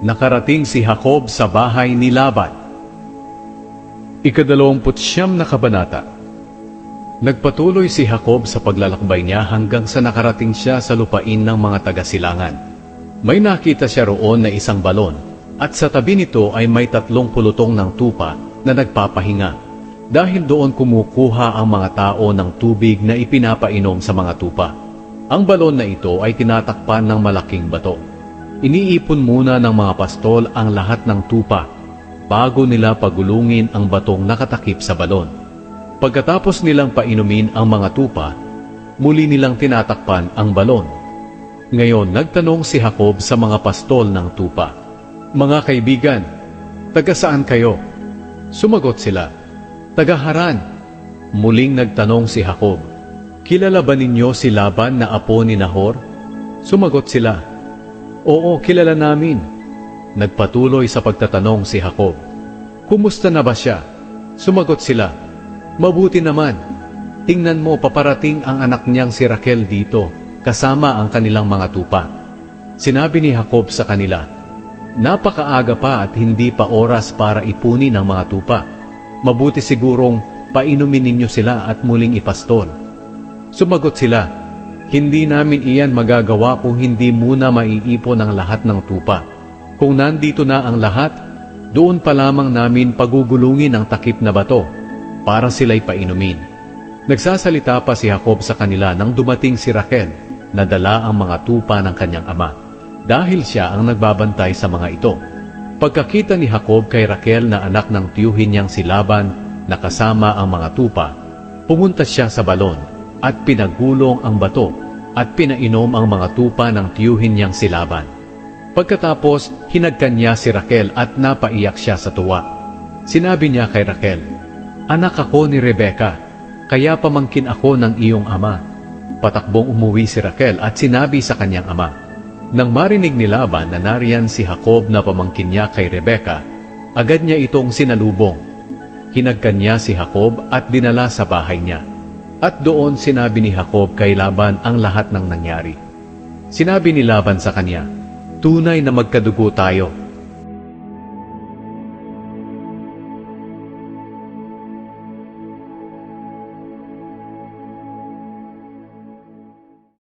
Nakarating si Jacob sa bahay ni Laban. Ika-29 na kabanata. Nagpatuloy si Jacob sa paglalakbay niya hanggang sa nakarating siya sa lupain ng mga taga-silangan. May nakita siya roon na isang balon, at sa tabi nito ay may 3 pulutong ng tupa na nagpapahinga, dahil doon kumukuha ang mga tao ng tubig na ipinapainom sa mga tupa. Ang balon na ito ay tinatakpan ng malaking bato. Iniipon muna ng mga pastol ang lahat ng tupa bago nila pagulungin ang batong nakatakip sa balon. Pagkatapos nilang painumin ang mga tupa, muli nilang tinatakpan ang balon. Ngayon nagtanong si Jacob sa mga pastol ng tupa, "Mga kaibigan, taga saan kayo?" Sumagot sila, "Taga Haran." Muling nagtanong si Jacob, "Kilala ba ninyo si Laban na apo ni Nahor?" Sumagot sila, "Oo, kilala namin." Nagpatuloy sa pagtatanong si Jacob, "Kumusta na ba siya?" Sumagot sila, "Mabuti naman. Tingnan mo, paparating ang anak niyang si Raquel dito, kasama ang kanilang mga tupa." Sinabi ni Jacob sa kanila, "Napakaaga pa at hindi pa oras para ipunin ang mga tupa. Mabuti sigurong painumin ninyo sila at muling ipastol." Sumagot sila, "Hindi namin iyan magagawa kung hindi muna maiipon ang lahat ng tupa. Kung nandito na ang lahat, doon pa lamang namin pagugulungin ang takip na bato para sila'y painumin." Nagsasalita pa si Jacob sa kanila nang dumating si Raquel na dala ang mga tupa ng kanyang ama, dahil siya ang nagbabantay sa mga ito. Pagkakita ni Jacob kay Raquel na anak ng tiyuhin niyang si Laban na kasama ang mga tupa, pumunta siya sa balon at pinagulong ang bato at pinainom ang mga tupa ng tiyuhin niyang si Laban. Pagkatapos, hinagkan niya si Raquel at napaiyak siya sa tuwa. Sinabi niya kay Raquel, "Anak ako ni Rebeka, kaya pamangkin ako ng iyong ama." Patakbong umuwi si Raquel at sinabi sa kanyang ama. Nang marinig ni Laban na nariyan si Jacob na pamangkin niya kay Rebeka, agad niya itong sinalubong. Hinagkan niya si Jacob at dinala sa bahay niya. At doon sinabi ni Jacob kay Laban ang lahat ng nangyari. Sinabi ni Laban sa kanya, "Tunay na magkadugo tayo.